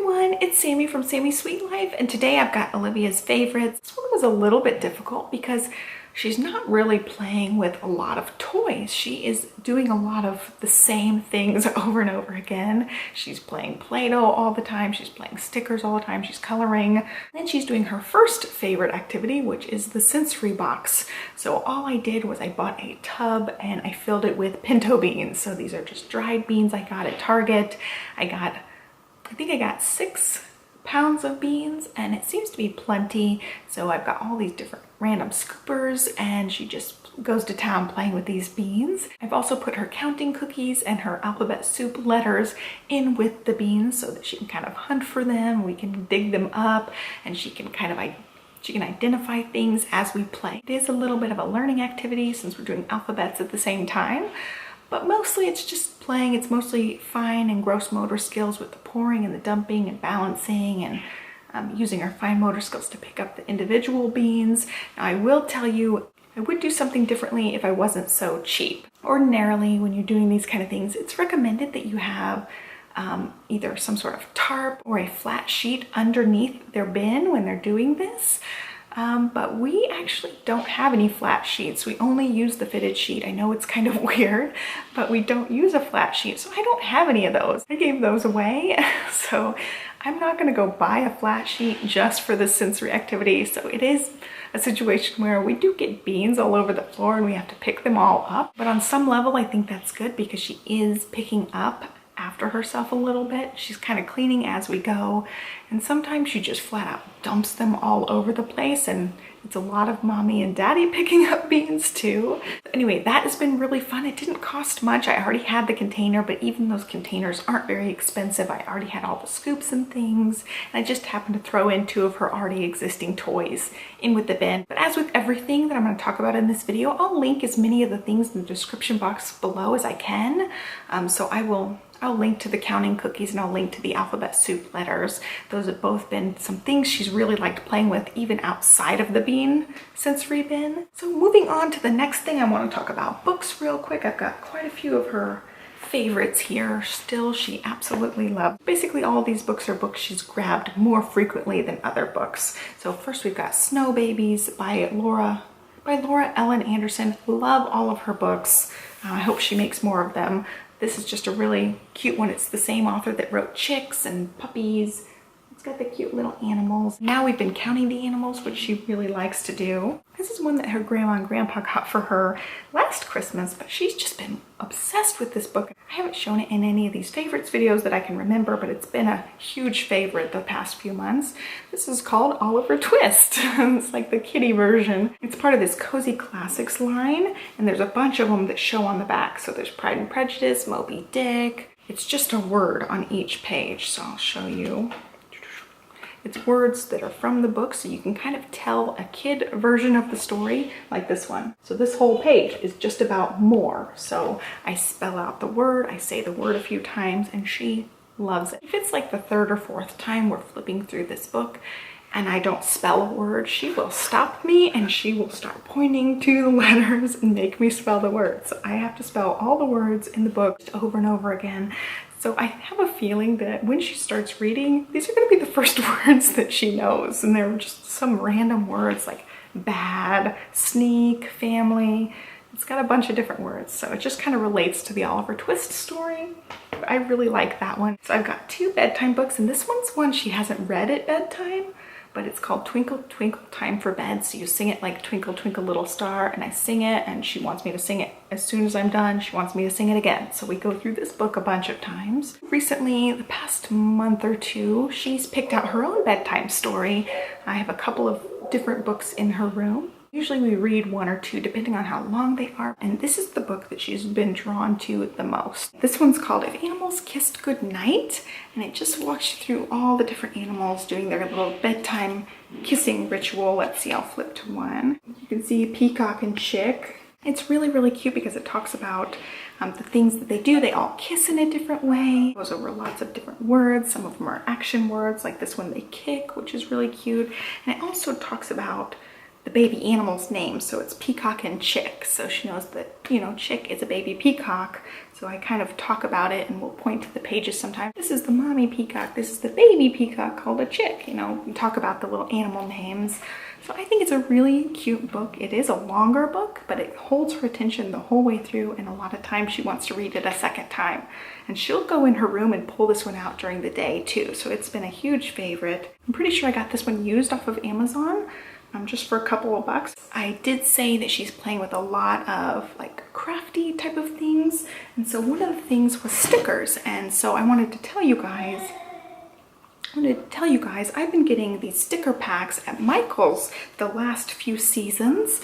everyone, it's Sammy from Sammy's Sweet Life, and today I've got Olivia's favorites. This one was a little bit difficult because she's not really playing with a lot of toys. She is doing a lot of the same things over and over again. She's playing Play-Doh all the time, she's playing stickers all the time, she's coloring, and she's doing her first favorite activity, which is the sensory box. So all I did was I bought a tub and I filled it with pinto beans. So these are just dried beans I got at Target. I think I got 6 pounds of beans, and it seems to be plenty. So I've got all these different random scoopers, and she just goes to town playing with these beans. I've also put her counting cookies and her alphabet soup letters in with the beans so that she can kind of hunt for them. We can dig them up, and she can identify things as we play. It is a little bit of a learning activity since we're doing alphabets at the same time. But mostly it's just playing. It's mostly fine and gross motor skills with the pouring and the dumping and balancing and using our fine motor skills to pick up the individual beans. Now I will tell you, I would do something differently if I wasn't so cheap. Ordinarily, when you're doing these kind of things, it's recommended that you have either some sort of tarp or a flat sheet underneath their bin when they're doing this. But we actually don't have any flat sheets. We only use the fitted sheet. I know it's kind of weird, but we don't use a flat sheet. So I don't have any of those. I gave those away. So I'm not gonna go buy a flat sheet just for this sensory activity. So it is a situation where we do get beans all over the floor and we have to pick them all up. But on some level, I think that's good because she is picking up after herself a little bit. She's kind of cleaning as we go, and sometimes she just flat out dumps them all over the place, and it's a lot of mommy and daddy picking up beans too. Anyway, that has been really fun. It didn't cost much. I already had the container, but even those containers aren't very expensive. I already had all the scoops and things, and I just happened to throw in 2 of her already existing toys in with the bin. But as with everything that I'm going to talk about in this video, I'll link as many of the things in the description box below as I can. I'll link to the counting cookies and I'll link to the alphabet soup letters. Those have both been some things she's really liked playing with even outside of the bean sensory bin. So moving on to the next thing, I want to talk about books real quick. I've got quite a few of her favorites here still. She absolutely loves. Basically all of these books are books she's grabbed more frequently than other books. So first we've got Snow Babies by Laura Ellen Anderson. Love all of her books. I hope she makes more of them. This is just a really cute one. It's the same author that wrote Chicks and Puppies. It's got the cute little animals. Now we've been counting the animals, which she really likes to do. This is one that her grandma and grandpa got for her last Christmas, but she's just been obsessed with this book. I haven't shown it in any of these favorites videos that I can remember, but it's been a huge favorite the past few months. This is called Oliver Twist. It's like the kiddie version. It's part of this Cozy Classics line, and there's a bunch of them that show on the back. So there's Pride and Prejudice, Moby Dick. It's just a word on each page, so I'll show you. It's words that are from the book, so you can kind of tell a kid version of the story, like this one. So this whole page is just about more. So I spell out the word, I say the word a few times, and she loves it. If it's like the 3rd or 4th time we're flipping through this book and I don't spell a word, she will stop me and she will start pointing to the letters and make me spell the words. So I have to spell all the words in the book over and over again. So I have a feeling that when she starts reading, these are going to be the first words that she knows. And they're just some random words like bad, sneak, family. It's got a bunch of different words. So it just kind of relates to the Oliver Twist story. I really like that one. So I've got 2 bedtime books, and this one's one she hasn't read at bedtime, but it's called Twinkle Twinkle Time for Bed. So you sing it like Twinkle Twinkle Little Star, and I sing it, and she wants me to sing it as soon as I'm done. She wants me to sing it again. So we go through this book a bunch of times. Recently, the past month or 2, she's picked out her own bedtime story. I have a couple of different books in her room. Usually we read 1 or 2 depending on how long they are, and this is the book that she's been drawn to the most. This one's called If Animals Kissed Goodnight, and it just walks you through all the different animals doing their little bedtime kissing ritual. Let's see, I'll flip to one. You can see Peacock and Chick. It's really, really cute because it talks about the things that they do. They all kiss in a different way. It goes over lots of different words. Some of them are action words, like this one, they kick, which is really cute. And it also talks about the baby animal's name. So it's Peacock and Chick. So she knows that, you know, Chick is a baby peacock. So I kind of talk about it and we'll point to the pages sometimes. This is the mommy peacock. This is the baby peacock called a chick. You know, we talk about the little animal names. So I think it's a really cute book. It is a longer book, but it holds her attention the whole way through, and a lot of times she wants to read it a second time. And she'll go in her room and pull this one out during the day too. So it's been a huge favorite. I'm pretty sure I got this one used off of Amazon. Just for a couple of bucks. I did say that she's playing with a lot of like crafty type of things, and so one of the things was stickers. And so I wanted to tell you guys, I've been getting these sticker packs at Michael's the last few seasons,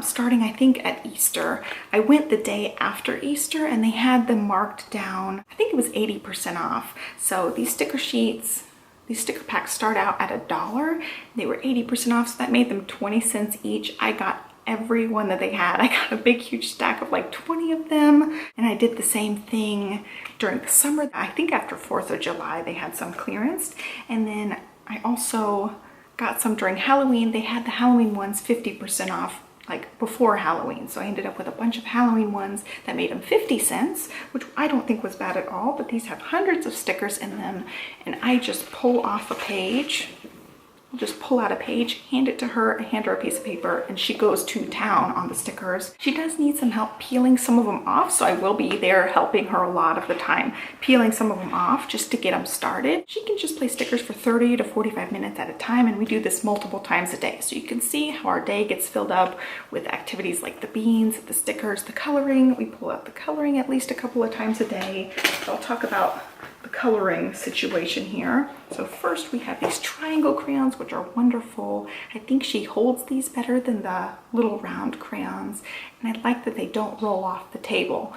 starting I think at Easter. I went the day after Easter and they had them marked down. I think it was 80% off. So these sticker sheets, these sticker packs start out at $1. They were 80% off, so that made them 20 cents each. I got every one that they had. I got a big, huge stack of like 20 of them. And I did the same thing during the summer. I think after 4th of July, they had some clearance. And then I also got some during Halloween. They had the Halloween ones 50% off, like before Halloween. So I ended up with a bunch of Halloween ones that made them 50 cents, which I don't think was bad at all, but these have hundreds of stickers in them. And I just pull off a page, just pull out a page, hand it to her, I hand her a piece of paper, and she goes to town on the stickers. She does need some help peeling some of them off, so I will be there helping her a lot of the time, peeling some of them off just to get them started. She can just play stickers for 30 to 45 minutes at a time, and we do this multiple times a day. So you can see how our day gets filled up with activities like the beans, the stickers, the coloring. We pull out the coloring at least a couple of times a day. So I'll talk about the coloring situation here. So first we have these triangle crayons, which are wonderful. I think she holds these better than the little round crayons, and I like that they don't roll off the table.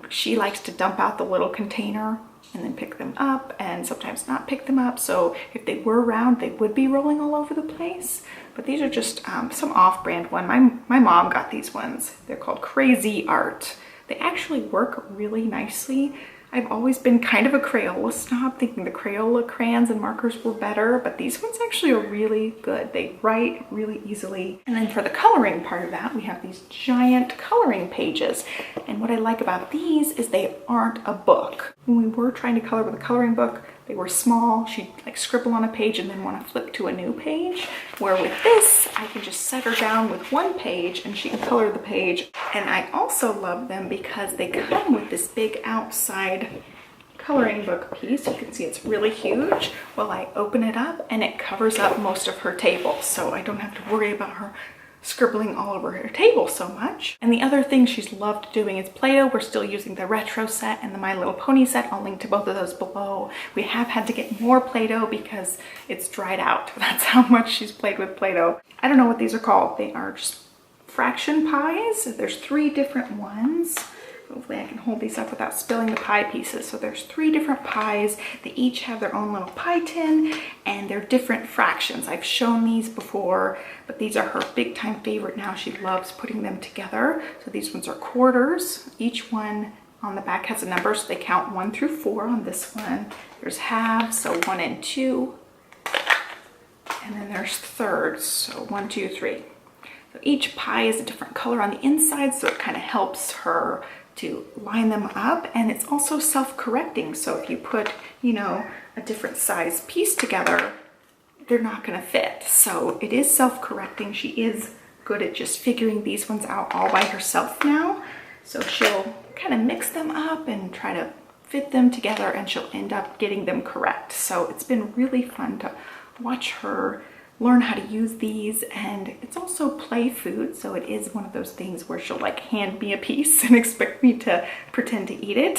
She likes to dump out the little container and then pick them up, and sometimes not pick them up. So if they were round, they would be rolling all over the place. But these are just some off-brand one. My mom got these ones. They're called Crazy Art. They actually work really nicely. I've always been kind of a Crayola snob, thinking the Crayola crayons and markers were better, but these ones actually are really good. They write really easily. And then for the coloring part of that, we have these giant coloring pages. And what I like about these is they aren't a book. When we were trying to color with a coloring book, they were small. She'd like scribble on a page and then want to flip to a new page. Where with this, I can just set her down with one page and she can color the page. And I also love them because they come with this big outside coloring book piece. You can see it's really huge. Well, I open it up and it covers up most of her table. So I don't have to worry about her scribbling all over her table so much. And the other thing she's loved doing is Play-Doh. We're still using the retro set and the My Little Pony set. I'll link to both of those below. We have had to get more Play-Doh because it's dried out. That's how much she's played with Play-Doh. I don't know what these are called. They are just fraction pies. There's 3 different ones. Hopefully I can hold these up without spilling the pie pieces. So there's 3 different pies. They each have their own little pie tin and they're different fractions. I've shown these before, but these are her big time favorite now. She loves putting them together. So these ones are quarters. Each one on the back has a number, so they count 1 through 4 on this one. There's halves, so 1 and 2. And then there's thirds, so 1, 2, 3. So each pie is a different color on the inside, so it kind of helps her to line them up, and it's also self-correcting. So if you put, you know, a different size piece together, they're not gonna fit. So it is self-correcting. She is good at just figuring these ones out all by herself now. So she'll kind of mix them up and try to fit them together, and she'll end up getting them correct. So it's been really fun to watch her learn how to use these, and it's also play food, so it is one of those things where she'll like hand me a piece and expect me to pretend to eat it.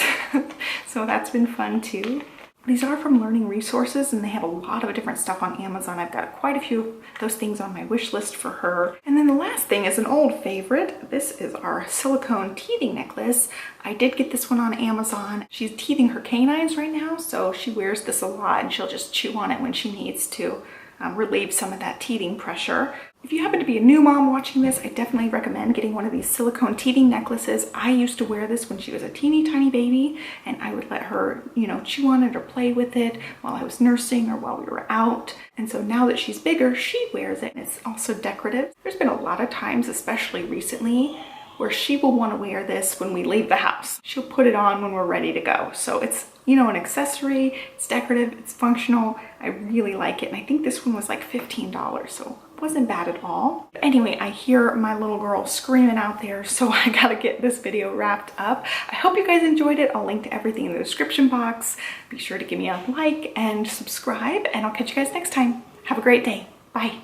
So that's been fun too. These are from Learning Resources, and they have a lot of different stuff on Amazon. I've got quite a few of those things on my wish list for her. And then the last thing is an old favorite. This is our silicone teething necklace. I did get this one on Amazon. She's teething her canines right now, so she wears this a lot and she'll just chew on it when she needs to. relieve some of that teething pressure. If you happen to be a new mom watching this, I definitely recommend getting one of these silicone teething necklaces. I used to wear this when she was a teeny tiny baby, and I would let her, you know, chew on it or play with it while I was nursing or while we were out. And so now that she's bigger, she wears it, and it's also decorative. There's been a lot of times, especially recently, where she will want to wear this when we leave the house. She'll put it on when we're ready to go. So it's, you know, an accessory, it's decorative, it's functional. I really like it. And I think this one was like $15, so it wasn't bad at all. But anyway, I hear my little girl screaming out there, so I gotta get this video wrapped up. I hope you guys enjoyed it. I'll link to everything in the description box. Be sure to give me a like and subscribe, and I'll catch you guys next time. Have a great day. Bye.